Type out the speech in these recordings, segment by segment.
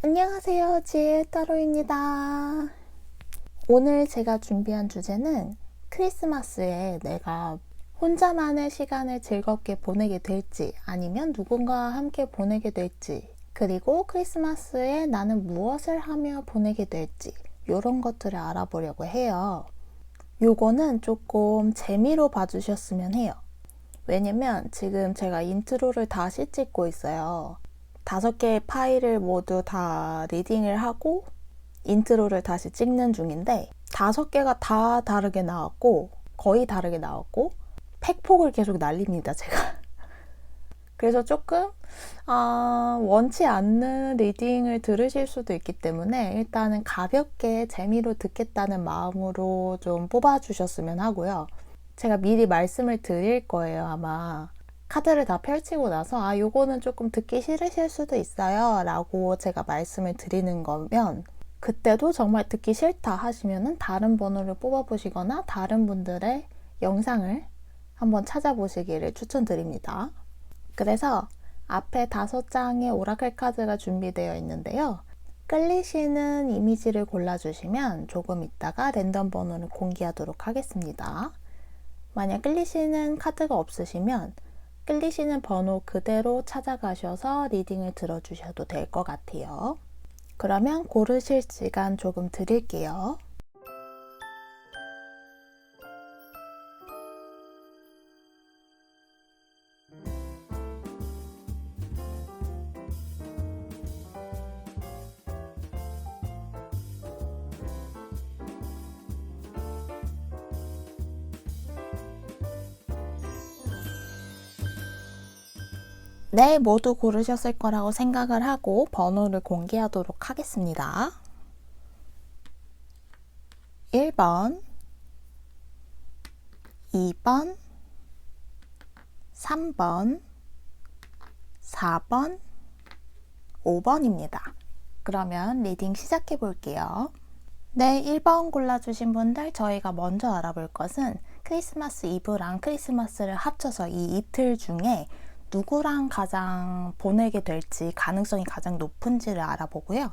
안녕하세요. 지혜 따로입니다. 오늘 제가 준비한 주제는 크리스마스에 내가 혼자만의 시간을 즐겁게 보내게 될지 아니면 누군가와 함께 보내게 될지, 그리고 크리스마스에 나는 무엇을 하며 보내게 될지 이런 것들을 알아보려고 해요. 요거는 조금 재미로 봐주셨으면 해요. 왜냐면 지금 제가 인트로를 다시 찍고 있어요. 5개의 파일을 모두 다 리딩을 하고 인트로를 다시 찍는 중인데 5개가 다 다르게 나왔고, 거의 다르게 나왔고, 팩폭을 계속 날립니다, 제가. 그래서 조금 원치 않는 리딩을 들으실 수도 있기 때문에 일단은 가볍게 재미로 듣겠다는 마음으로 좀 뽑아주셨으면 하고요. 제가 미리 말씀을 드릴 거예요. 아마 카드를 다 펼치고 나서 요거는 조금 듣기 싫으실 수도 있어요 라고 제가 말씀을 드리는 거면, 그때도 정말 듣기 싫다 하시면은 다른 번호를 뽑아 보시거나 다른 분들의 영상을 한번 찾아보시기를 추천드립니다. 그래서 앞에 5장의 오라클 카드가 준비되어 있는데요. 끌리시는 이미지를 골라주시면 조금 있다가 랜덤 번호를 공개하도록 하겠습니다. 만약 끌리시는 카드가 없으시면 끌리시는 번호 그대로 찾아가셔서 리딩을 들어주셔도 될 것 같아요. 그러면 고르실 시간 조금 드릴게요. 네, 모두 고르셨을 거라고 생각을 하고 번호를 공개하도록 하겠습니다. 1번, 2번, 3번, 4번, 5번입니다. 그러면 리딩 시작해 볼게요. 네, 1번 골라주신 분들, 저희가 먼저 알아볼 것은 크리스마스 이브랑 크리스마스를 합쳐서 이 이틀 중에 누구랑 가장 보내게 될지 가능성이 가장 높은지를 알아보고요.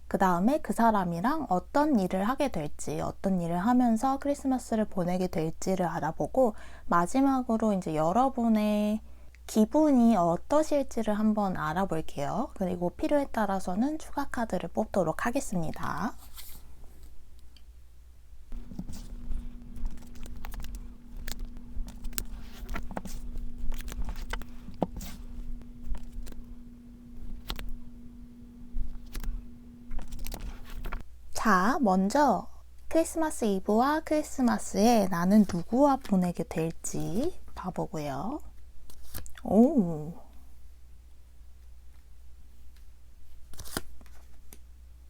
그 다음에 그 사람이랑 어떤 일을 하게 될지, 어떤 일을 하면서 크리스마스를 보내게 될지를 알아보고, 마지막으로 이제 여러분의 기분이 어떠실지를 한번 알아볼게요. 그리고 필요에 따라서는 추가 카드를 뽑도록 하겠습니다. 자, 먼저 크리스마스 이브와 크리스마스에 나는 누구와 보내게 될지 봐보고요.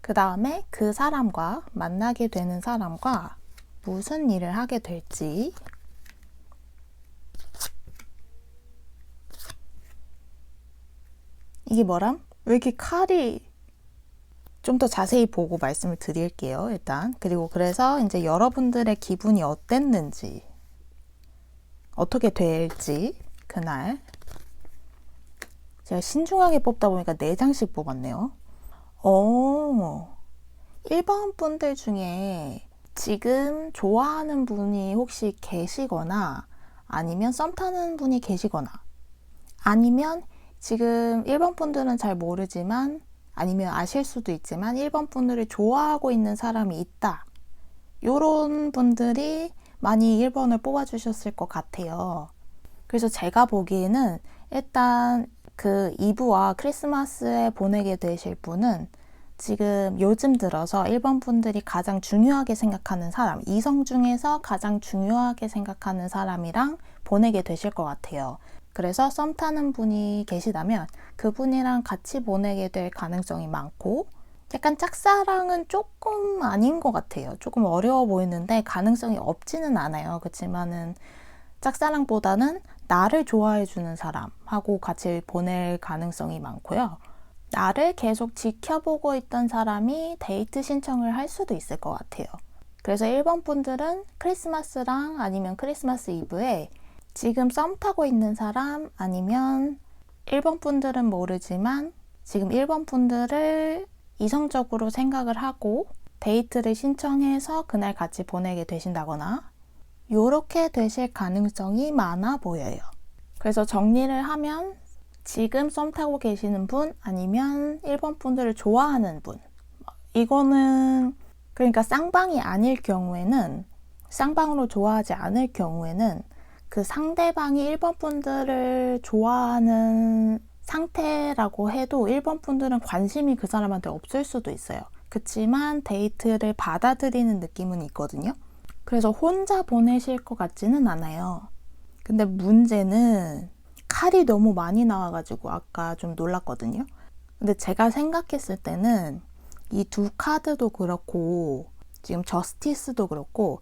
그 다음에 그 사람과 만나게 되는 사람과 무슨 일을 하게 될지, 이게 뭐람? 왜 이렇게 칼이, 좀 더 자세히 보고 말씀을 드릴게요, 일단. 그리고 그래서 이제 여러분들의 기분이 어땠는지, 어떻게 될지, 그날. 제가 신중하게 뽑다 보니까 4장씩 뽑았네요. 1번 분들 중에 지금 좋아하는 분이 혹시 계시거나, 아니면 썸 타는 분이 계시거나, 아니면 지금 1번 분들은 잘 모르지만, 아니면 아실 수도 있지만 1번 분들을 좋아하고 있는 사람이 있다, 요런 분들이 많이 1번을 뽑아주셨을 것 같아요. 그래서 제가 보기에는 일단 그 이브와 크리스마스에 보내게 되실 분은 지금 요즘 들어서 1번 분들이 가장 중요하게 생각하는 사람, 이성 중에서 가장 중요하게 생각하는 사람이랑 보내게 되실 것 같아요. 그래서 썸 타는 분이 계시다면 그분이랑 같이 보내게 될 가능성이 많고, 약간 짝사랑은 조금 아닌 것 같아요. 조금 어려워 보이는데 가능성이 없지는 않아요. 그렇지만은 짝사랑보다는 나를 좋아해주는 사람하고 같이 보낼 가능성이 많고요. 나를 계속 지켜보고 있던 사람이 데이트 신청을 할 수도 있을 것 같아요. 그래서 1번 분들은 크리스마스랑 아니면 크리스마스 이브에 지금 썸 타고 있는 사람, 아니면 1번 분들은 모르지만 지금 1번 분들을 이성적으로 생각을 하고 데이트를 신청해서 그날 같이 보내게 되신다거나 요렇게 되실 가능성이 많아 보여요. 그래서 정리를 하면 지금 썸 타고 계시는 분 아니면 1번 분들을 좋아하는 분, 이거는 그러니까 쌍방이 아닐 경우에는, 쌍방으로 좋아하지 않을 경우에는 그 상대방이 1번 분들을 좋아하는 상태라고 해도 1번 분들은 관심이 그 사람한테 없을 수도 있어요. 그치만 데이트를 받아들이는 느낌은 있거든요. 그래서 혼자 보내실 것 같지는 않아요. 근데 문제는 칼이 너무 많이 나와가지고 아까 좀 놀랐거든요. 근데 제가 생각했을 때는 이 두 카드도 그렇고 지금 저스티스도 그렇고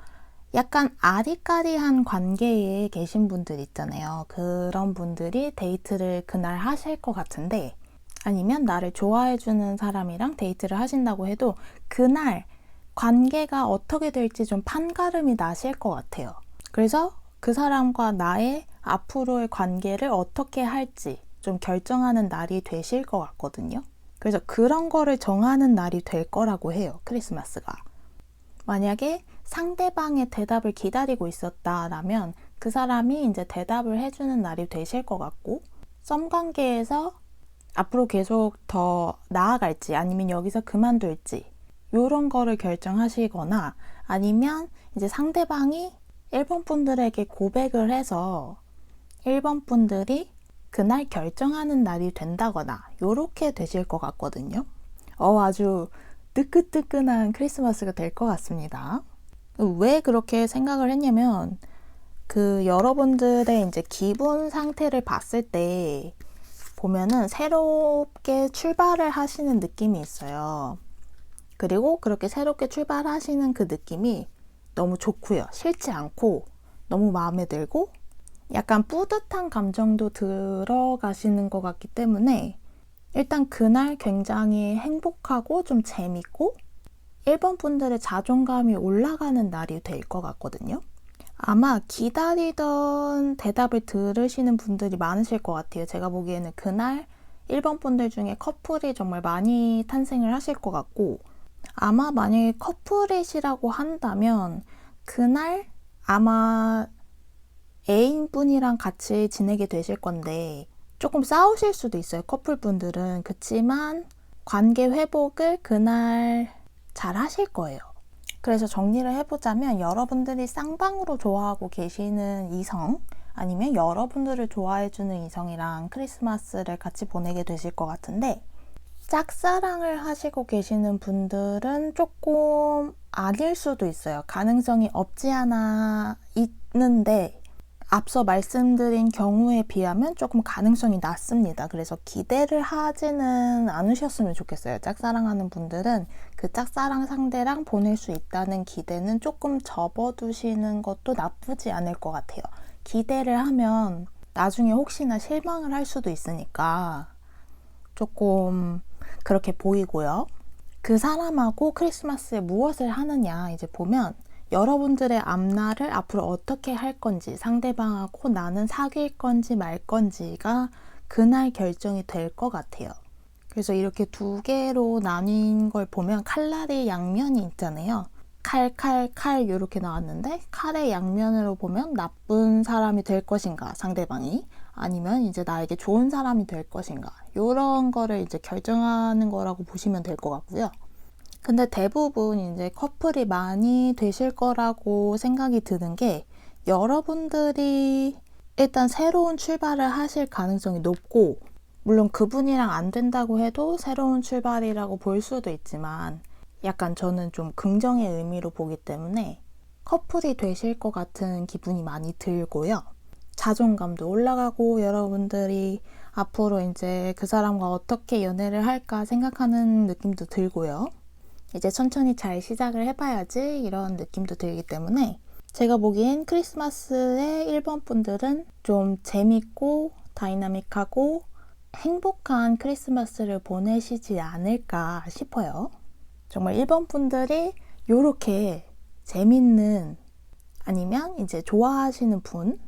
약간 아리까리한 관계에 계신 분들 있잖아요. 그런 분들이 데이트를 그날 하실 것 같은데, 아니면 나를 좋아해주는 사람이랑 데이트를 하신다고 해도 그날 관계가 어떻게 될지 좀 판가름이 나실 것 같아요. 그래서 그 사람과 나의 앞으로의 관계를 어떻게 할지 좀 결정하는 날이 되실 것 같거든요. 그래서 그런 거를 정하는 날이 될 거라고 해요, 크리스마스가. 만약에 상대방의 대답을 기다리고 있었다라면 그 사람이 이제 대답을 해주는 날이 되실 것 같고, 썸 관계에서 앞으로 계속 더 나아갈지 아니면 여기서 그만둘지 요런 거를 결정하시거나, 아니면 이제 상대방이 1번 분들에게 고백을 해서 1번 분들이 그날 결정하는 날이 된다거나 요렇게 되실 것 같거든요. 아주 뜨끈뜨끈한 크리스마스가 될 것 같습니다. 왜 그렇게 생각을 했냐면, 여러분들의 이제 기분 상태를 봤을 때 보면은 새롭게 출발을 하시는 느낌이 있어요. 그리고 그렇게 새롭게 출발하시는 그 느낌이 너무 좋고요. 싫지 않고 너무 마음에 들고 약간 뿌듯한 감정도 들어가시는 것 같기 때문에 일단 그날 굉장히 행복하고 좀 재밌고 1번 분들의 자존감이 올라가는 날이 될 것 같거든요. 아마 기다리던 대답을 들으시는 분들이 많으실 것 같아요. 제가 보기에는 그날 1번 분들 중에 커플이 정말 많이 탄생을 하실 것 같고, 아마 만약에 커플이시라고 한다면 그날 아마 애인분이랑 같이 지내게 되실 건데 조금 싸우실 수도 있어요, 커플분들은. 그치만 관계 회복을 그날 잘 하실 거예요. 그래서 정리를 해보자면, 여러분들이 쌍방으로 좋아하고 계시는 이성 아니면 여러분들을 좋아해주는 이성이랑 크리스마스를 같이 보내게 되실 것 같은데, 짝사랑을 하시고 계시는 분들은 조금 아닐 수도 있어요. 가능성이 없지 않아 있는데 앞서 말씀드린 경우에 비하면 조금 가능성이 낮습니다. 그래서 기대를 하지는 않으셨으면 좋겠어요. 짝사랑하는 분들은 그 짝사랑 상대랑 보낼 수 있다는 기대는 조금 접어두시는 것도 나쁘지 않을 것 같아요. 기대를 하면 나중에 혹시나 실망을 할 수도 있으니까 조금 그렇게 보이고요. 그 사람하고 크리스마스에 무엇을 하느냐 이제 보면, 여러분들의 앞날을 앞으로 어떻게 할 건지, 상대방하고 나는 사귈 건지 말 건지가 그날 결정이 될 것 같아요. 그래서 이렇게 두 개로 나뉜 걸 보면 칼날의 양면이 있잖아요. 칼 이렇게 나왔는데, 칼의 양면으로 보면 나쁜 사람이 될 것인가 상대방이, 아니면 이제 나에게 좋은 사람이 될 것인가, 이런 거를 이제 결정하는 거라고 보시면 될 것 같고요. 근데 대부분 이제 커플이 많이 되실 거라고 생각이 드는 게, 여러분들이 일단 새로운 출발을 하실 가능성이 높고, 물론 그분이랑 안 된다고 해도 새로운 출발이라고 볼 수도 있지만, 약간 저는 좀 긍정의 의미로 보기 때문에 커플이 되실 것 같은 기분이 많이 들고요. 자존감도 올라가고, 여러분들이 앞으로 이제 그 사람과 어떻게 연애를 할까 생각하는 느낌도 들고요. 이제 천천히 잘 시작을 해봐야지 이런 느낌도 들기 때문에, 제가 보기엔 크리스마스의 1번 분들은 좀 재밌고 다이나믹하고 행복한 크리스마스를 보내시지 않을까 싶어요. 정말 1번 분들이 이렇게 재밌는, 아니면 이제 좋아하시는 분,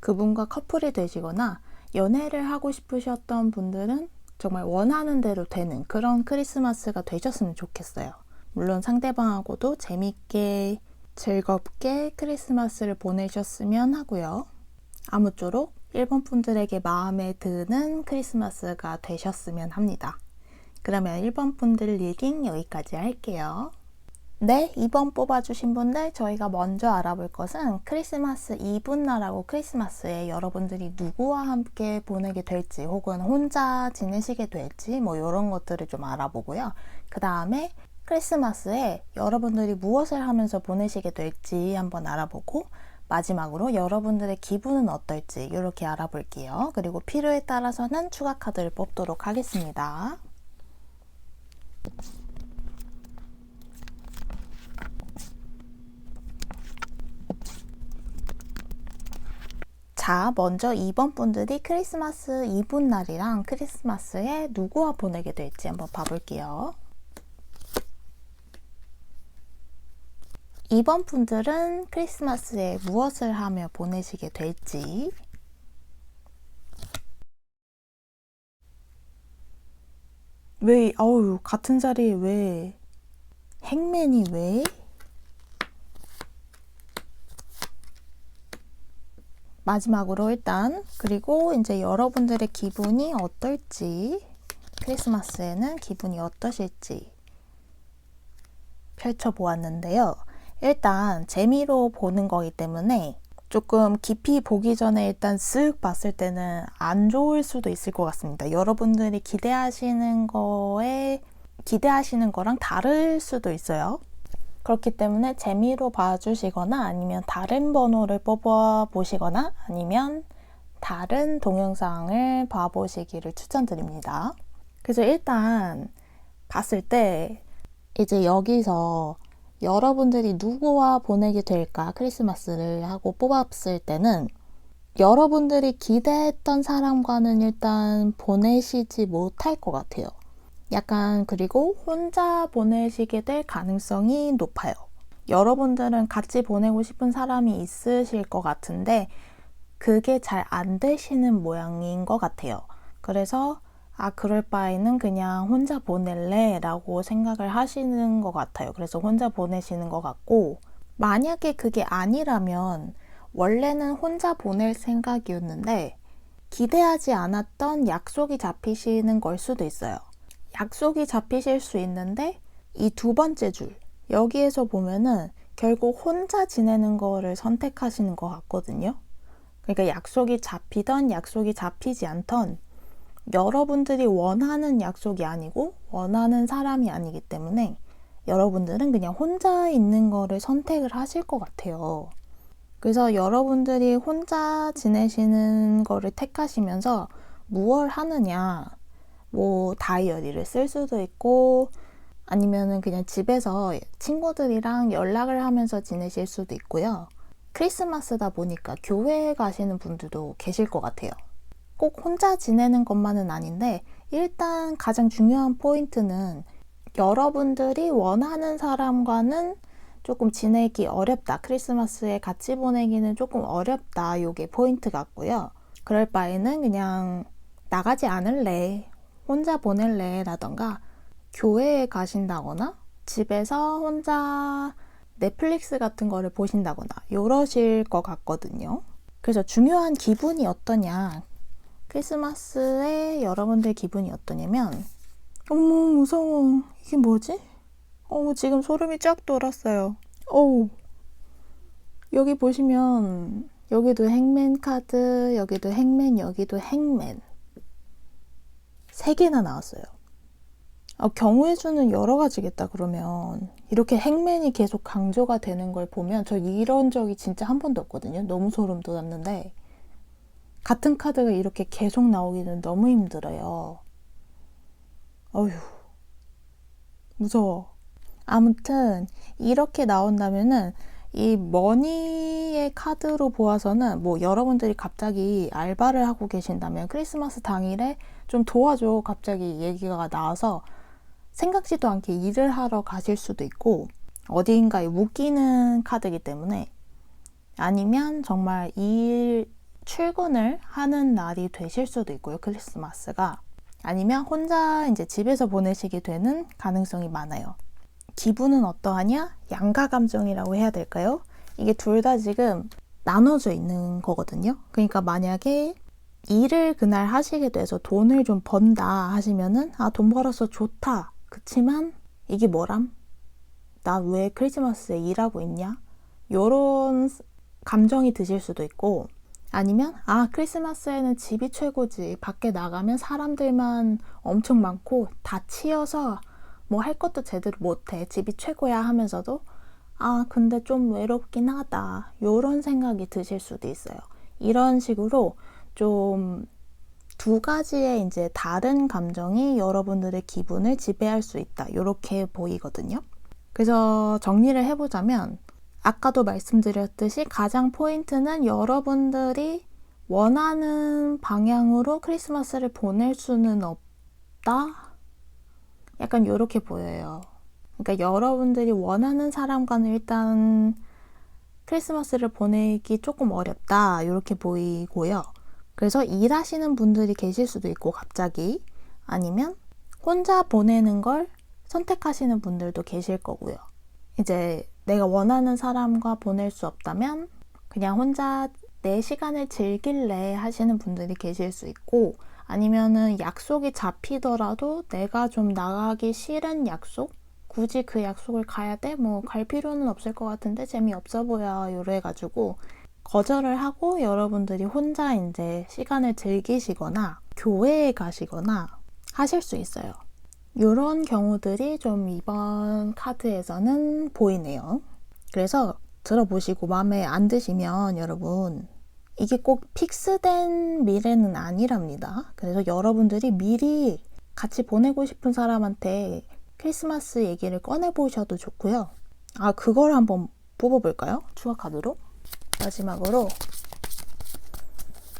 그분과 커플이 되시거나 연애를 하고 싶으셨던 분들은 정말 원하는 대로 되는 그런 크리스마스가 되셨으면 좋겠어요. 물론 상대방하고도 재밌게 즐겁게 크리스마스를 보내셨으면 하고요. 아무쪼록 일본 분들에게 마음에 드는 크리스마스가 되셨으면 합니다. 그러면 일본 분들 리딩 여기까지 할게요. 네, 이번 뽑아주신 분들 저희가 먼저 알아볼 것은 크리스마스 이브날하고 크리스마스에 여러분들이 누구와 함께 보내게 될지 혹은 혼자 지내시게 될지 뭐 이런 것들을 좀 알아보고요. 그 다음에 크리스마스에 여러분들이 무엇을 하면서 보내시게 될지 한번 알아보고 마지막으로 여러분들의 기분은 어떨지 이렇게 알아볼게요. 그리고 필요에 따라서는 추가 카드를 뽑도록 하겠습니다. 자, 먼저 2번 분들이 크리스마스 이브 날이랑 크리스마스에 누구와 보내게 될지 한번 봐볼게요. 2번 분들은 크리스마스에 무엇을 하며 보내시게 될지 왜, 어우, 같은 자리에 왜 행맨이 왜? 마지막으로 일단 그리고 이제 여러분들의 기분이 어떨지 크리스마스에는 기분이 어떠실지 펼쳐보았는데요. 일단 재미로 보는 거기 때문에 조금 깊이 보기 전에 일단 쓱 봤을 때는 안 좋을 수도 있을 것 같습니다. 여러분들이 기대하시는 거랑 다를 수도 있어요. 그렇기 때문에 재미로 봐주시거나 아니면 다른 번호를 뽑아 보시거나 아니면 다른 동영상을 봐보시기를 추천드립니다. 그래서 일단 봤을 때 이제 여기서 여러분들이 누구와 보내게 될까 크리스마스를 하고 뽑았을 때는 여러분들이 기대했던 사람과는 일단 보내시지 못할 것 같아요. 약간 그리고 혼자 보내시게 될 가능성이 높아요. 여러분들은 같이 보내고 싶은 사람이 있으실 것 같은데 그게 잘 안 되시는 모양인 것 같아요. 그래서 그럴 바에는 그냥 혼자 보낼래 라고 생각을 하시는 것 같아요. 그래서 혼자 보내시는 것 같고 만약에 그게 아니라면 원래는 혼자 보낼 생각이었는데 기대하지 않았던 약속이 잡히시는 걸 수도 있어요. 약속이 잡히실 수 있는데 이 두 번째 줄 여기에서 보면은 결국 혼자 지내는 거를 선택하시는 것 같거든요. 그러니까 약속이 잡히던 약속이 잡히지 않던 여러분들이 원하는 약속이 아니고 원하는 사람이 아니기 때문에 여러분들은 그냥 혼자 있는 거를 선택을 하실 것 같아요. 그래서 여러분들이 혼자 지내시는 거를 택하시면서 무얼 하느냐 뭐 다이어리를 쓸 수도 있고 아니면은 그냥 집에서 친구들이랑 연락을 하면서 지내실 수도 있고요. 크리스마스다 보니까 교회에 가시는 분들도 계실 것 같아요. 꼭 혼자 지내는 것만은 아닌데 일단 가장 중요한 포인트는 여러분들이 원하는 사람과는 조금 지내기 어렵다. 크리스마스에 같이 보내기는 조금 어렵다. 요게 포인트 같고요. 그럴 바에는 그냥 나가지 않을래. 혼자 보낼래 라던가 교회에 가신다거나 집에서 혼자 넷플릭스 같은 거를 보신다거나 이러실 것 같거든요. 그래서 중요한 기분이 어떠냐 크리스마스에 여러분들 기분이 어떠냐면 어머 무서워 이게 뭐지? 지금 소름이 쫙 돋았어요. 여기 보시면 여기도 행맨 카드 여기도 행맨 여기도 행맨 3개나 나왔어요. 경우의 수는 여러 가지겠다 그러면 이렇게 행맨이 계속 강조가 되는 걸 보면 저 이런 적이 진짜 한 번도 없거든요. 너무 소름 돋았는데 같은 카드가 이렇게 계속 나오기는 너무 힘들어요. 어휴 무서워. 아무튼 이렇게 나온다면은 이 머니의 카드로 보아서는 뭐 여러분들이 갑자기 알바를 하고 계신다면 크리스마스 당일에 좀 도와줘 갑자기 얘기가 나와서 생각지도 않게 일을 하러 가실 수도 있고 어디인가에 묶이는 카드이기 때문에 아니면 정말 출근을 하는 날이 되실 수도 있고요. 크리스마스가 아니면 혼자 이제 집에서 보내시게 되는 가능성이 많아요. 기분은 어떠하냐? 양가 감정이라고 해야 될까요? 이게 둘 다 지금 나눠져 있는 거거든요. 그러니까 만약에 일을 그날 하시게 돼서 돈을 좀 번다 하시면은 돈 벌어서 좋다. 그치만 이게 뭐람? 나 왜 크리스마스에 일하고 있냐? 요런 감정이 드실 수도 있고, 아니면 크리스마스에는 집이 최고지. 밖에 나가면 사람들만 엄청 많고 다 치여서 뭐 할 것도 제대로 못해. 집이 최고야 하면서도 근데 좀 외롭긴 하다. 요런 생각이 드실 수도 있어요. 이런 식으로 좀 두 가지의 이제 다른 감정이 여러분들의 기분을 지배할 수 있다. 요렇게 보이거든요. 그래서 정리를 해보자면 아까도 말씀드렸듯이 가장 포인트는 여러분들이 원하는 방향으로 크리스마스를 보낼 수는 없다? 약간 요렇게 보여요. 그러니까 여러분들이 원하는 사람과는 일단 크리스마스를 보내기 조금 어렵다. 요렇게 보이고요. 그래서 일하시는 분들이 계실 수도 있고 갑자기, 아니면 혼자 보내는 걸 선택하시는 분들도 계실 거고요. 이제 내가 원하는 사람과 보낼 수 없다면 그냥 혼자 내 시간을 즐길래 하시는 분들이 계실 수 있고, 아니면은 약속이 잡히더라도 내가 좀 나가기 싫은 약속? 굳이 그 약속을 가야 돼? 뭐 갈 필요는 없을 것 같은데 재미없어 보여. 이래가지고 거절을 하고 여러분들이 혼자 이제 시간을 즐기시거나 교회에 가시거나 하실 수 있어요. 이런 경우들이 좀 이번 카드에서는 보이네요. 그래서 들어보시고 마음에 안 드시면 여러분, 이게 꼭 픽스된 미래는 아니랍니다. 그래서 여러분들이 미리 같이 보내고 싶은 사람한테 크리스마스 얘기를 꺼내보셔도 좋고요. 그걸 한번 뽑아볼까요? 추가 카드로. 마지막으로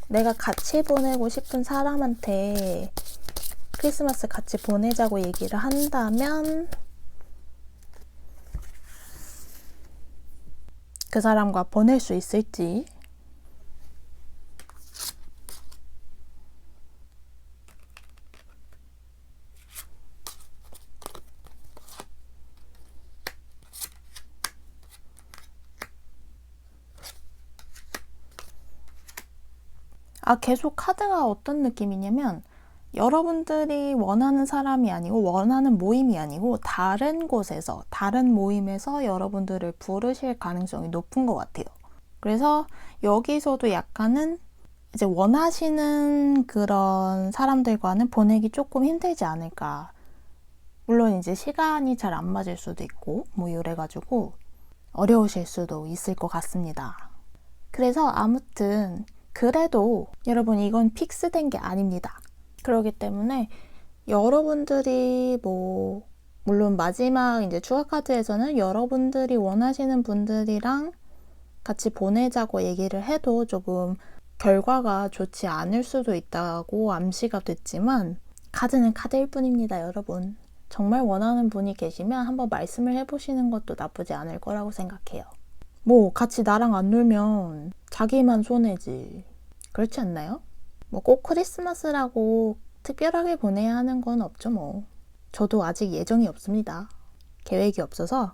내가 같이 보내고 싶은 사람한테 크리스마스 같이 보내자고 얘기를 한다면 그 사람과 보낼 수 있을지. 계속 카드가 어떤 느낌이냐면 여러분들이 원하는 사람이 아니고 원하는 모임이 아니고 다른 곳에서, 다른 모임에서 여러분들을 부르실 가능성이 높은 것 같아요. 그래서 여기서도 약간은 이제 원하시는 그런 사람들과는 보내기 조금 힘들지 않을까. 물론 이제 시간이 잘 안 맞을 수도 있고 뭐 이래가지고 어려우실 수도 있을 것 같습니다. 그래서 아무튼 그래도 여러분, 이건 픽스된 게 아닙니다. 그렇기 때문에 여러분들이 물론 마지막 이제 추가 카드에서는 여러분들이 원하시는 분들이랑 같이 보내자고 얘기를 해도 조금 결과가 좋지 않을 수도 있다고 암시가 됐지만, 카드는 카드일 뿐입니다, 여러분. 정말 원하는 분이 계시면 한번 말씀을 해보시는 것도 나쁘지 않을 거라고 생각해요. 같이 나랑 안 놀면 자기만 손해지. 그렇지 않나요? 꼭 크리스마스라고 특별하게 보내야 하는 건 없죠, 저도 아직 예정이 없습니다. 계획이 없어서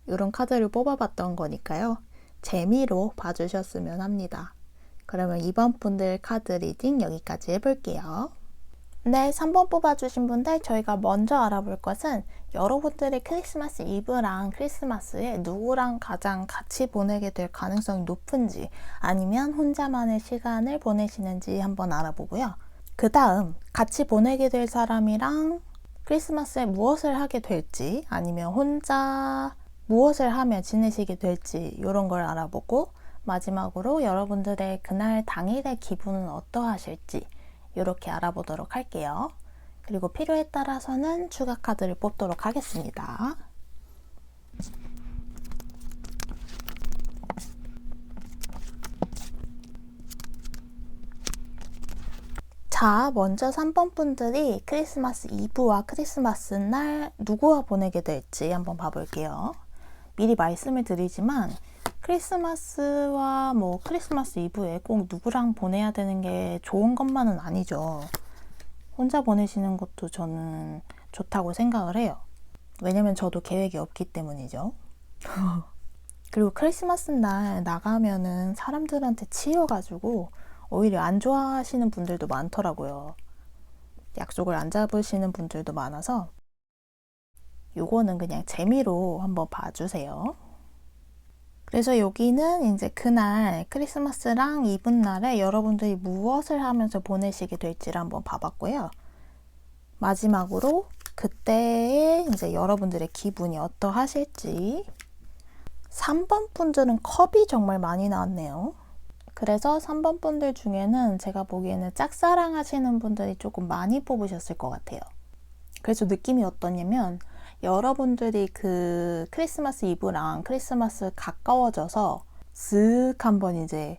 이런 카드를 뽑아봤던 거니까요. 재미로 봐주셨으면 합니다. 그러면 이번 분들 카드 리딩 여기까지 해볼게요. 네, 3번 뽑아주신 분들, 저희가 먼저 알아볼 것은 여러분들의 크리스마스 이브랑 크리스마스에 누구랑 가장 같이 보내게 될 가능성이 높은지, 아니면 혼자만의 시간을 보내시는지 한번 알아보고요. 그 다음 같이 보내게 될 사람이랑 크리스마스에 무엇을 하게 될지, 아니면 혼자 무엇을 하며 지내시게 될지 이런 걸 알아보고, 마지막으로 여러분들의 그날 당일의 기분은 어떠하실지 이렇게 알아보도록 할게요. 그리고 필요에 따라서는 추가 카드를 뽑도록 하겠습니다. 자, 먼저 3번 분들이 크리스마스 이브와 크리스마스 날 누구와 보내게 될지 한번 봐볼게요. 미리 말씀을 드리지만 크리스마스와 크리스마스 이브에 꼭 누구랑 보내야 되는 게 좋은 것만은 아니죠. 혼자 보내시는 것도 저는 좋다고 생각을 해요. 왜냐면 저도 계획이 없기 때문이죠. 그리고 크리스마스 날 나가면은 사람들한테 치여가지고 오히려 안 좋아하시는 분들도 많더라고요. 약속을 안 잡으시는 분들도 많아서 요거는 그냥 재미로 한번 봐주세요. 그래서 여기는 이제 그날 크리스마스랑 이브날에 여러분들이 무엇을 하면서 보내시게 될지를 한번 봐봤고요. 마지막으로 그때의 이제 여러분들의 기분이 어떠하실지. 3번 분들은 컵이 정말 많이 나왔네요. 그래서 3번 분들 중에는 제가 보기에는 짝사랑 하시는 분들이 조금 많이 뽑으셨을 것 같아요. 그래서 느낌이 어떠냐면 여러분들이 그 크리스마스 이브랑 크리스마스 가까워져서 쓱 한번 이제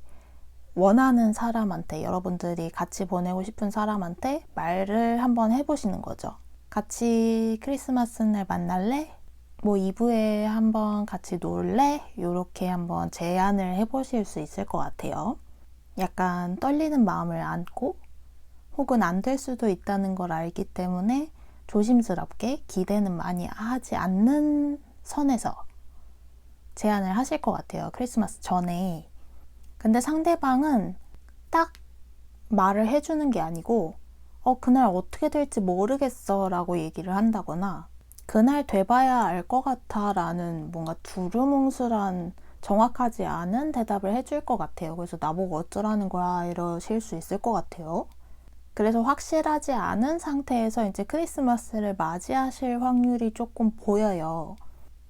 원하는 사람한테, 여러분들이 같이 보내고 싶은 사람한테 말을 한번 해보시는 거죠. 같이 크리스마스 날 만날래? 뭐 이브에 한번 같이 놀래? 이렇게 한번 제안을 해보실 수 있을 것 같아요. 약간 떨리는 마음을 안고 혹은 안 될 수도 있다는 걸 알기 때문에 조심스럽게 기대는 많이 하지 않는 선에서 제안을 하실 것 같아요. 크리스마스 전에. 근데 상대방은 딱 말을 해주는 게 아니고 그날 어떻게 될지 모르겠어 라고 얘기를 한다거나 그날 돼봐야 알 것 같아 라는 뭔가 두루뭉술한 정확하지 않은 대답을 해줄 것 같아요. 그래서 나보고 어쩌라는 거야 이러실 수 있을 것 같아요. 그래서 확실하지 않은 상태에서 이제 크리스마스를 맞이하실 확률이 조금 보여요.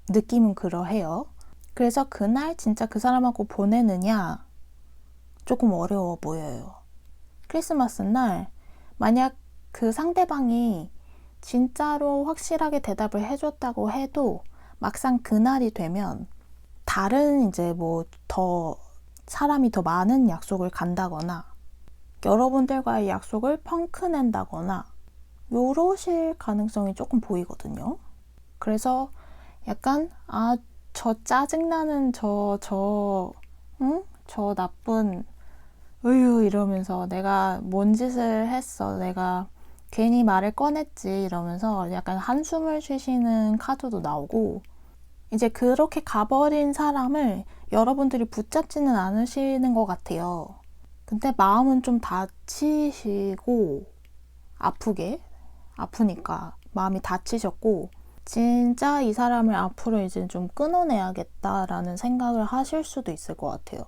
느낌은 그러해요. 그래서 그날 진짜 그 사람하고 보내느냐 조금 어려워 보여요. 크리스마스 날 만약 그 상대방이 진짜로 확실하게 대답을 해줬다고 해도 막상 그날이 되면 다른 이제 뭐 더 사람이 더 많은 약속을 간다거나 여러분들과의 약속을 펑크 낸다거나 요러실 가능성이 조금 보이거든요. 그래서 약간 저 짜증나는 저 나쁜 으유 이러면서 내가 뭔 짓을 했어, 내가 괜히 말을 꺼냈지 이러면서 약간 한숨을 쉬시는 카드도 나오고 이제 그렇게 가버린 사람을 여러분들이 붙잡지는 않으시는 것 같아요. 근데 마음은 좀 다치시고 아프니까 마음이 다치셨고 진짜 이 사람을 앞으로 이제 좀 끊어내야겠다라는 생각을 하실 수도 있을 것 같아요.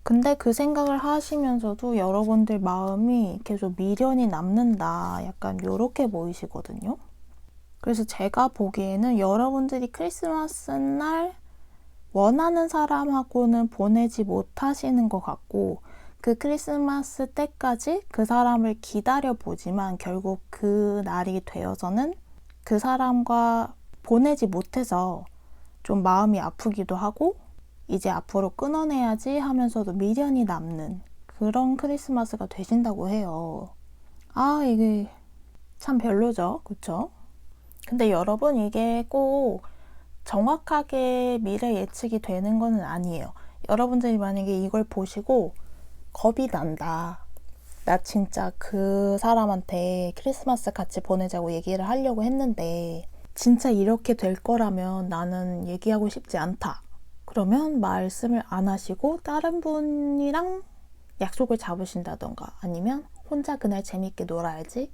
근데 그 생각을 하시면서도 여러분들 마음이 계속 미련이 남는다 약간 요렇게 보이시거든요. 그래서 제가 보기에는 여러분들이 크리스마스 날 원하는 사람하고는 보내지 못하시는 것 같고 그 크리스마스 때까지 그 사람을 기다려보지만 결국 그 날이 되어서는 그 사람과 보내지 못해서 좀 마음이 아프기도 하고 이제 앞으로 끊어내야지 하면서도 미련이 남는 그런 크리스마스가 되신다고 해요. 이게 참 별로죠. 그쵸? 근데 여러분 이게 꼭 정확하게 미래 예측이 되는 거는 아니에요. 여러분들이 만약에 이걸 보시고 겁이 난다. 나 진짜 그 사람한테 크리스마스 같이 보내자고 얘기를 하려고 했는데 진짜 이렇게 될 거라면 나는 얘기하고 싶지 않다. 그러면 말씀을 안 하시고 다른 분이랑 약속을 잡으신다던가 아니면 혼자 그날 재밌게 놀아야지.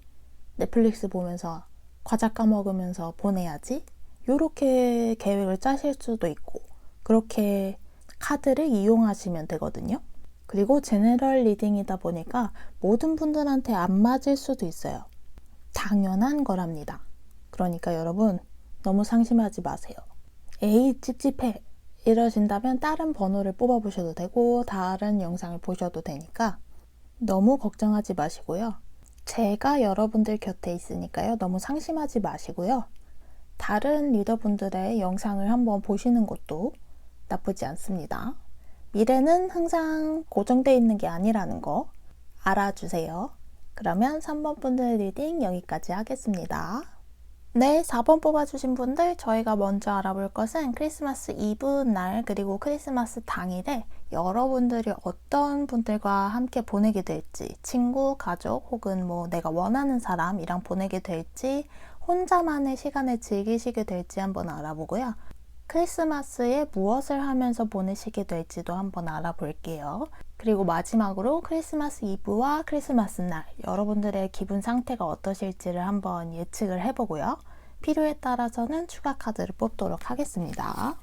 넷플릭스 보면서 과자 까먹으면서 보내야지. 요렇게 계획을 짜실 수도 있고 그렇게 카드를 이용하시면 되거든요. 그리고 제너럴 리딩이다 보니까 모든 분들한테 안 맞을 수도 있어요. 당연한 거랍니다. 그러니까 여러분 너무 상심하지 마세요. 에이 찝찝해 이러신다면 다른 번호를 뽑아보셔도 되고 다른 영상을 보셔도 되니까 너무 걱정하지 마시고요. 제가 여러분들 곁에 있으니까요. 너무 상심하지 마시고요. 다른 리더분들의 영상을 한번 보시는 것도 나쁘지 않습니다. 미래는 항상 고정되어 있는 게 아니라는 거 알아주세요. 그러면 3번 분들 리딩 여기까지 하겠습니다. 네, 4번 뽑아주신 분들, 저희가 먼저 알아볼 것은 크리스마스 이브 날 그리고 크리스마스 당일에 여러분들이 어떤 분들과 함께 보내게 될지, 친구, 가족 혹은 뭐 내가 원하는 사람이랑 보내게 될지, 혼자만의 시간을 즐기시게 될지 한번 알아보고요. 크리스마스에 무엇을 하면서 보내시게 될지도 한번 알아볼게요. 그리고 마지막으로 크리스마스 이브와 크리스마스 날 여러분들의 기분 상태가 어떠실지를 한번 예측을 해보고요. 필요에 따라서는 추가 카드를 뽑도록 하겠습니다.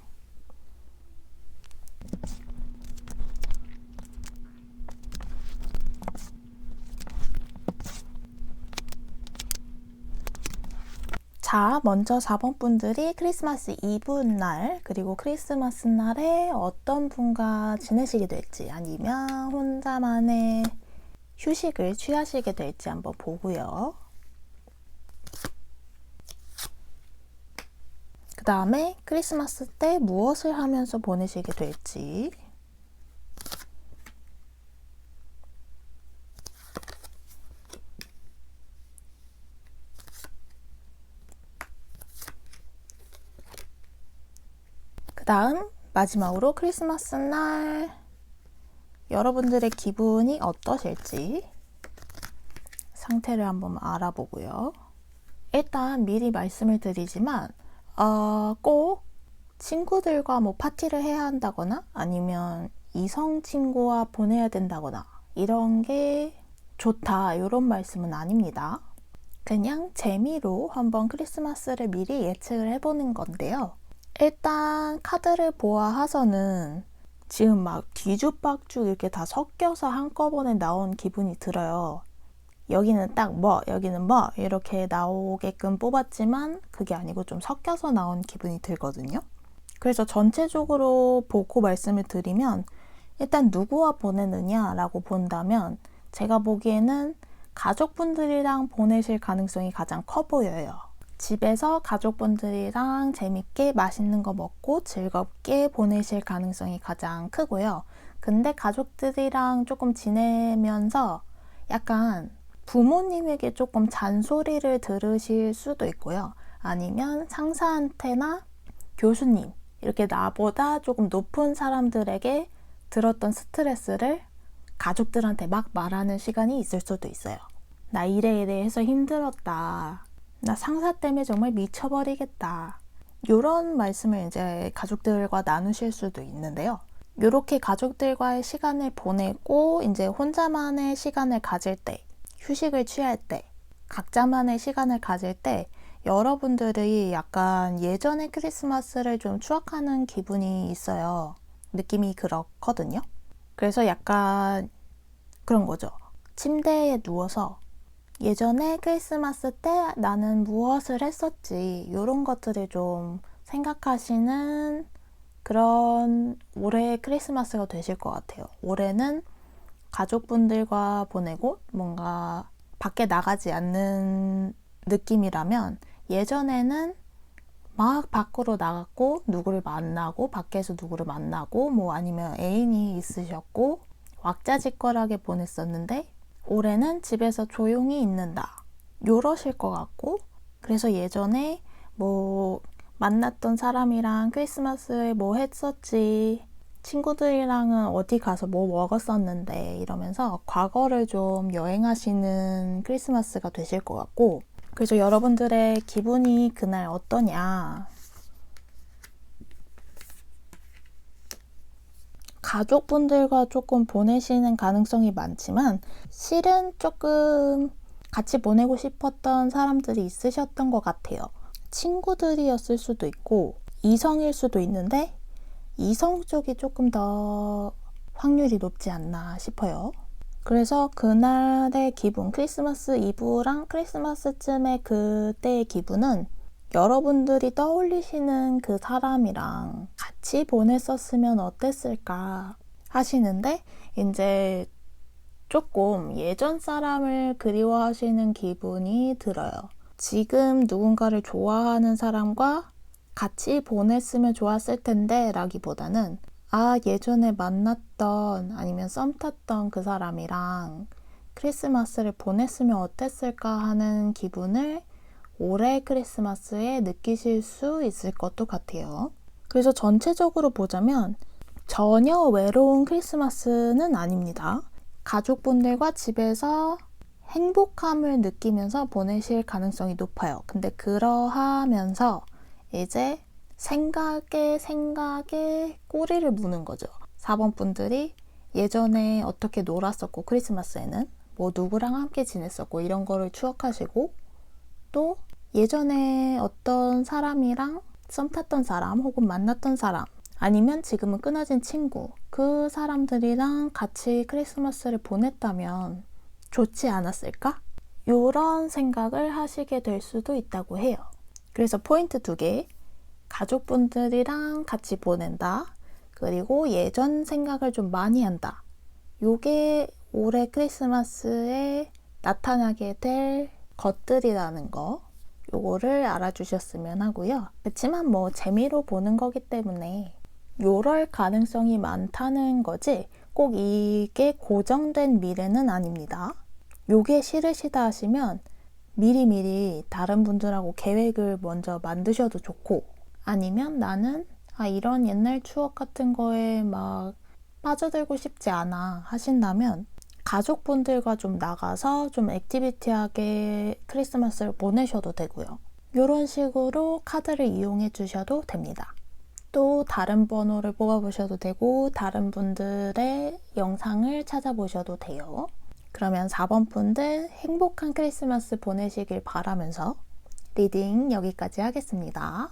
자, 먼저 4번 분들이 크리스마스 이브 날 그리고 크리스마스 날에 어떤 분과 지내시게 될지 아니면 혼자만의 휴식을 취하시게 될지 한번 보고요. 그 다음에 크리스마스 때 무엇을 하면서 보내시게 될지, 그 다음 마지막으로 크리스마스 날 여러분들의 기분이 어떠실지 상태를 한번 알아보고요. 일단 미리 말씀을 드리지만 꼭 친구들과 뭐 파티를 해야 한다거나 아니면 이성 친구와 보내야 된다거나 이런 게 좋다 이런 말씀은 아닙니다. 그냥 재미로 한번 크리스마스를 미리 예측을 해보는 건데요. 일단 카드를 보아하서는 지금 막 뒤죽박죽 이렇게 다 섞여서 한꺼번에 나온 기분이 들어요. 여기는 딱 뭐, 여기는 뭐 이렇게 나오게끔 뽑았지만 그게 아니고 좀 섞여서 나온 기분이 들거든요. 그래서 전체적으로 보고 말씀을 드리면 일단 누구와 보내느냐라고 본다면 제가 보기에는 가족분들이랑 보내실 가능성이 가장 커 보여요. 집에서 가족분들이랑 재밌게 맛있는 거 먹고 즐겁게 보내실 가능성이 가장 크고요. 근데 가족들이랑 조금 지내면서 약간 부모님에게 조금 잔소리를 들으실 수도 있고요. 아니면 상사한테나 교수님, 이렇게 나보다 조금 높은 사람들에게 들었던 스트레스를 가족들한테 막 말하는 시간이 있을 수도 있어요. 나 이래 해서 힘들었다. 나 상사 때문에 정말 미쳐버리겠다. 이런 말씀을 이제 가족들과 나누실 수도 있는데요. 이렇게 가족들과의 시간을 보내고 이제 혼자만의 시간을 가질 때, 휴식을 취할 때, 각자만의 시간을 가질 때 여러분들이 약간 예전의 크리스마스를 좀 추억하는 기분이 있어요. 느낌이 그렇거든요. 그래서 약간 그런 거죠. 침대에 누워서 예전에 크리스마스 때 나는 무엇을 했었지 이런 것들을 좀 생각하시는 그런 올해의 크리스마스가 되실 것 같아요. 올해는 가족분들과 보내고 뭔가 밖에 나가지 않는 느낌이라면 예전에는 막 밖으로 나갔고 누구를 만나고 밖에서 누구를 만나고 뭐 아니면 애인이 있으셨고 왁자지껄하게 보냈었는데 올해는 집에서 조용히 있는다 요러실 것 같고 그래서 예전에 뭐 만났던 사람이랑 크리스마스에 뭐 했었지 친구들이랑은 어디 가서 뭐 먹었었는데 이러면서 과거를 좀 여행하시는 크리스마스가 되실 것 같고 그래서 여러분들의 기분이 그날 어떠냐 가족분들과 조금 보내시는 가능성이 많지만 실은 조금 같이 보내고 싶었던 사람들이 있으셨던 것 같아요. 친구들이었을 수도 있고 이성일 수도 있는데 이성 쪽이 조금 더 확률이 높지 않나 싶어요. 그래서 그날의 기분, 크리스마스 이브랑 크리스마스쯤의 그때의 기분은 여러분들이 떠올리시는 그 사람이랑 같이 보냈었으면 어땠을까 하시는데 이제 조금 예전 사람을 그리워하시는 기분이 들어요. 지금 누군가를 좋아하는 사람과 같이 보냈으면 좋았을 텐데 라기보다는 예전에 만났던 아니면 썸 탔던 그 사람이랑 크리스마스를 보냈으면 어땠을까 하는 기분을 올해 크리스마스에 느끼실 수 있을 것도 같아요. 그래서 전체적으로 보자면 전혀 외로운 크리스마스는 아닙니다. 가족분들과 집에서 행복함을 느끼면서 보내실 가능성이 높아요. 근데 그러하면서 이제 생각에 꼬리를 무는 거죠. 4번 분들이 예전에 어떻게 놀았었고 크리스마스에는 뭐 누구랑 함께 지냈었고 이런 거를 추억하시고 또 예전에 어떤 사람이랑 썸 탔던 사람 혹은 만났던 사람 아니면 지금은 끊어진 친구 그 사람들이랑 같이 크리스마스를 보냈다면 좋지 않았을까? 이런 생각을 하시게 될 수도 있다고 해요. 그래서 포인트 2개 가족분들이랑 같이 보낸다 그리고 예전 생각을 좀 많이 한다 요게 올해 크리스마스에 나타나게 될 것들이라는 거 요거를 알아주셨으면 하고요. 그렇지만 뭐 재미로 보는 거기 때문에 요럴 가능성이 많다는 거지 꼭 이게 고정된 미래는 아닙니다. 요게 싫으시다 하시면 미리미리 다른 분들하고 계획을 먼저 만드셔도 좋고 아니면 나는 이런 옛날 추억 같은 거에 막 빠져들고 싶지 않아 하신다면 가족분들과 좀 나가서 좀 액티비티하게 크리스마스를 보내셔도 되고요. 이런 식으로 카드를 이용해 주셔도 됩니다. 또 다른 번호를 뽑아보셔도 되고 다른 분들의 영상을 찾아보셔도 돼요. 그러면 4번 분들 행복한 크리스마스 보내시길 바라면서 리딩 여기까지 하겠습니다.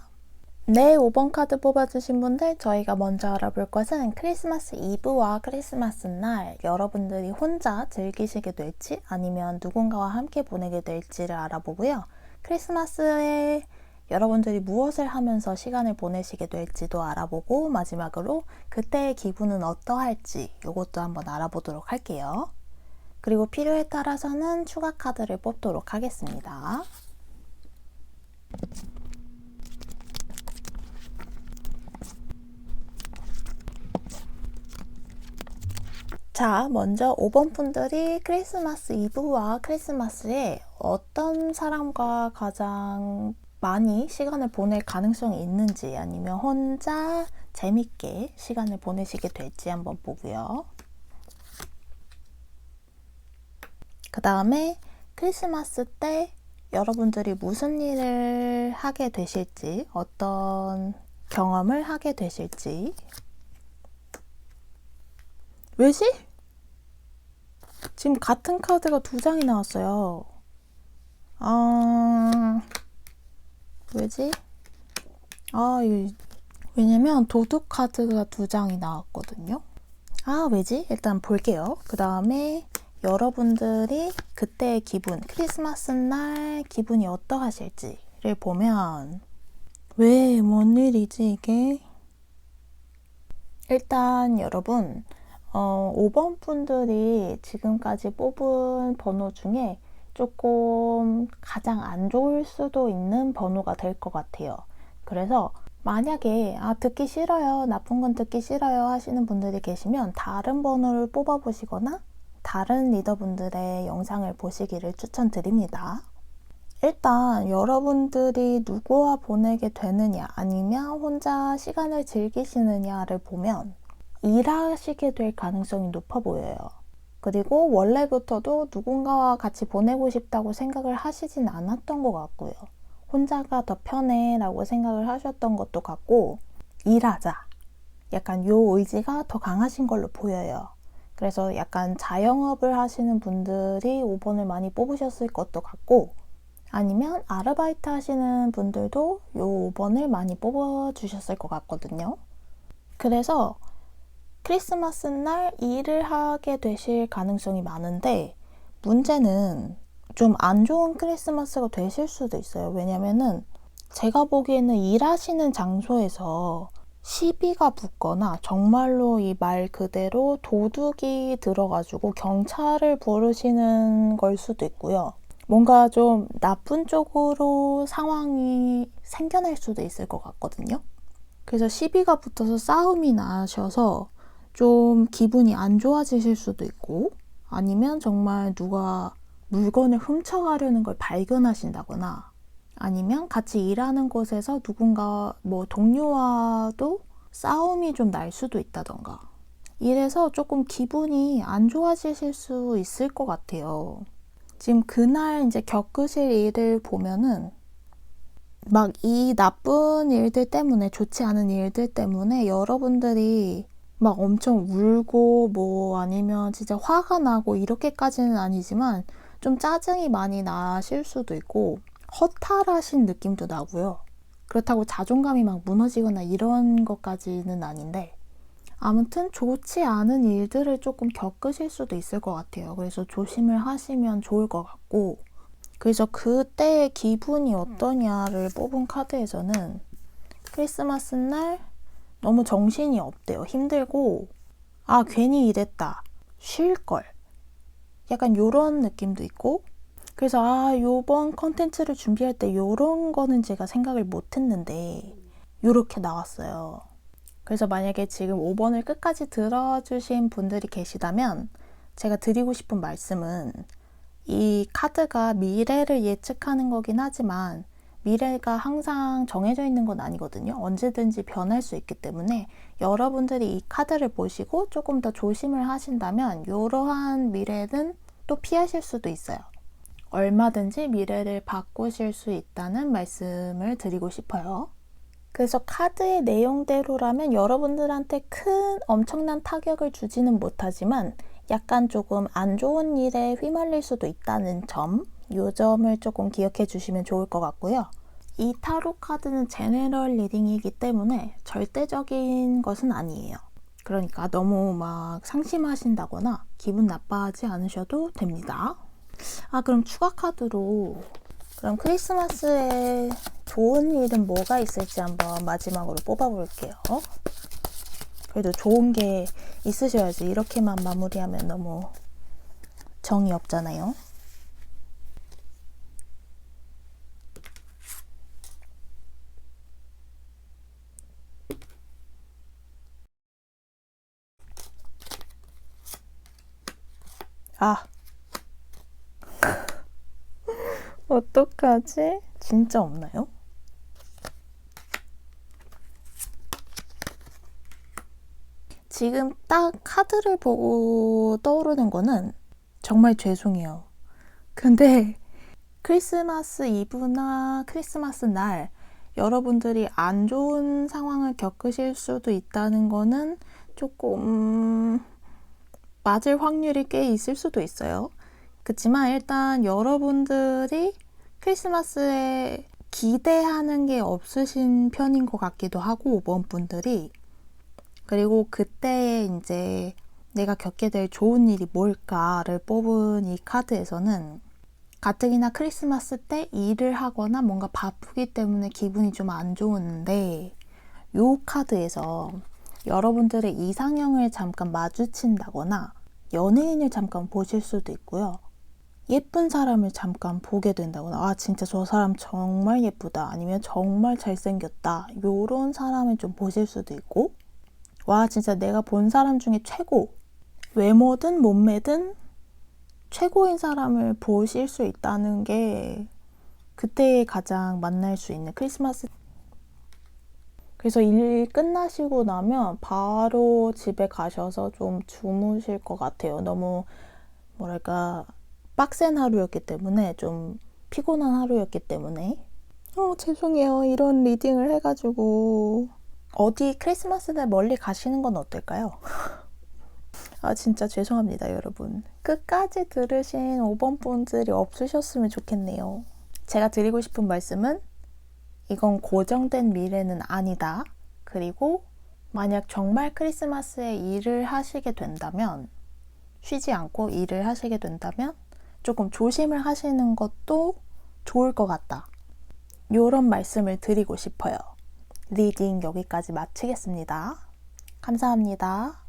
네, 5번 카드 뽑아주신 분들 저희가 먼저 알아볼 것은 크리스마스 이브와 크리스마스 날 여러분들이 혼자 즐기시게 될지 아니면 누군가와 함께 보내게 될지를 알아보고요. 크리스마스에 여러분들이 무엇을 하면서 시간을 보내시게 될지도 알아보고 마지막으로 그때의 기분은 어떠할지 이것도 한번 알아보도록 할게요. 그리고 필요에 따라서는 추가 카드를 뽑도록 하겠습니다. 자, 먼저 5번 분들이 크리스마스 이브와 크리스마스에 어떤 사람과 가장 많이 시간을 보낼 가능성이 있는지 아니면 혼자 재밌게 시간을 보내시게 될지 한번 보고요. 그 다음에 크리스마스 때 여러분들이 무슨 일을 하게 되실지 어떤 경험을 하게 되실지 왜지? 지금 같은 카드가 2장이 나왔어요. 왜지? 왜냐면 도둑 카드가 2장이 나왔거든요. 왜지? 일단 볼게요. 그 다음에 여러분들이 그때의 기분, 크리스마스 날 기분이 어떠하실지를 보면 왜, 뭔 일이지 이게? 일단 여러분 5번 분들이 지금까지 뽑은 번호 중에 조금 가장 안 좋을 수도 있는 번호가 될 것 같아요. 그래서 만약에 듣기 싫어요, 나쁜 건 듣기 싫어요 하시는 분들이 계시면 다른 번호를 뽑아보시거나 다른 리더분들의 영상을 보시기를 추천드립니다. 일단 여러분들이 누구와 보내게 되느냐 아니면 혼자 시간을 즐기시느냐를 보면 일하시게 될 가능성이 높아 보여요. 그리고 원래부터도 누군가와 같이 보내고 싶다고 생각을 하시진 않았던 것 같고요. 혼자가 더 편해 라고 생각을 하셨던 것도 같고 일하자 약간 요 의지가 더 강하신 걸로 보여요. 그래서 약간 자영업을 하시는 분들이 5번을 많이 뽑으셨을 것도 같고 아니면 아르바이트 하시는 분들도 요 5번을 많이 뽑아주셨을 것 같거든요. 그래서 크리스마스 날 일을 하게 되실 가능성이 많은데 문제는 좀 안 좋은 크리스마스가 되실 수도 있어요. 왜냐면은 제가 보기에는 일하시는 장소에서 시비가 붙거나 정말로 이 말 그대로 도둑이 들어가지고 경찰을 부르시는 걸 수도 있고요. 뭔가 좀 나쁜 쪽으로 상황이 생겨날 수도 있을 것 같거든요. 그래서 시비가 붙어서 싸움이 나셔서 좀 기분이 안 좋아지실 수도 있고 아니면 정말 누가 물건을 훔쳐가려는 걸 발견하신다거나 아니면 같이 일하는 곳에서 누군가 뭐 동료와도 싸움이 좀 날 수도 있다던가. 이래서 조금 기분이 안 좋아지실 수 있을 것 같아요. 지금 그날 이제 겪으실 일을 보면은 막 이 나쁜 일들 때문에, 좋지 않은 일들 때문에 여러분들이 막 엄청 울고 뭐 아니면 진짜 화가 나고 이렇게까지는 아니지만 좀 짜증이 많이 나실 수도 있고 허탈하신 느낌도 나고요. 그렇다고 자존감이 막 무너지거나 이런 것까지는 아닌데 아무튼 좋지 않은 일들을 조금 겪으실 수도 있을 것 같아요. 그래서 조심을 하시면 좋을 것 같고, 그래서 그때의 기분이 어떠냐를 뽑은 카드에서는 크리스마스 날 너무 정신이 없대요. 힘들고 아 괜히 이랬다, 쉴걸, 약간 요런 느낌도 있고, 그래서 아 요번 컨텐츠를 준비할 때 요런 거는 제가 생각을 못 했는데 요렇게 나왔어요. 그래서 만약에 지금 5번을 끝까지 들어주신 분들이 계시다면 제가 드리고 싶은 말씀은, 이 카드가 미래를 예측하는 거긴 하지만 미래가 항상 정해져 있는 건 아니거든요. 언제든지 변할 수 있기 때문에 여러분들이 이 카드를 보시고 조금 더 조심을 하신다면 이러한 미래는 또 피하실 수도 있어요. 얼마든지 미래를 바꾸실 수 있다는 말씀을 드리고 싶어요. 그래서 카드의 내용대로라면 여러분들한테 큰 엄청난 타격을 주지는 못하지만 약간 조금 안 좋은 일에 휘말릴 수도 있다는 점, 이 점을 조금 기억해 주시면 좋을 것 같고요. 이 타로 카드는 제너럴 리딩이기 때문에 절대적인 것은 아니에요. 그러니까 너무 막 상심하신다거나 기분 나빠하지 않으셔도 됩니다. 아, 그럼 추가 카드로 그럼 크리스마스에 좋은 일은 뭐가 있을지 한번 마지막으로 뽑아볼게요. 그래도 좋은 게 있으셔야지. 이렇게만 마무리하면 너무 정이 없잖아요. 아, 어떡하지? 진짜 없나요? 지금 딱 카드를 보고 떠오르는 거는 정말 죄송해요. 근데 크리스마스 이브나 크리스마스 날 여러분들이 안 좋은 상황을 겪으실 수도 있다는 거는 조금 맞을 확률이 꽤 있을 수도 있어요. 그렇지만 일단 여러분들이 크리스마스에 기대하는 게 없으신 편인 것 같기도 하고, 5번 분들이. 그리고 그때에 이제 내가 겪게 될 좋은 일이 뭘까를 뽑은 이 카드에서는 가뜩이나 크리스마스 때 일을 하거나 뭔가 바쁘기 때문에 기분이 좀 안 좋은데, 요 카드에서 여러분들의 이상형을 잠깐 마주친다거나 연예인을 잠깐 보실 수도 있고요. 예쁜 사람을 잠깐 보게 된다거나, 아 진짜 저 사람 정말 예쁘다, 아니면 정말 잘생겼다, 요런 사람을 좀 보실 수도 있고, 와 진짜 내가 본 사람 중에 최고, 외모든 몸매든 최고인 사람을 보실 수 있다는 게 그때 가장 만날 수 있는 크리스마스. 그래서 일 끝나시고 나면 바로 집에 가셔서 좀 주무실 것 같아요. 너무 뭐랄까 빡센 하루였기 때문에, 좀 피곤한 하루였기 때문에. 죄송해요. 이런 리딩을 해가지고. 어디 크리스마스 날 멀리 가시는 건 어떨까요? 아 진짜 죄송합니다 여러분. 끝까지 들으신 5번 분들이 없으셨으면 좋겠네요. 제가 드리고 싶은 말씀은 이건 고정된 미래는 아니다. 그리고 만약 정말 크리스마스에 일을 하시게 된다면, 쉬지 않고 일을 하시게 된다면 조금 조심을 하시는 것도 좋을 것 같다. 이런 말씀을 드리고 싶어요. 리딩 여기까지 마치겠습니다. 감사합니다.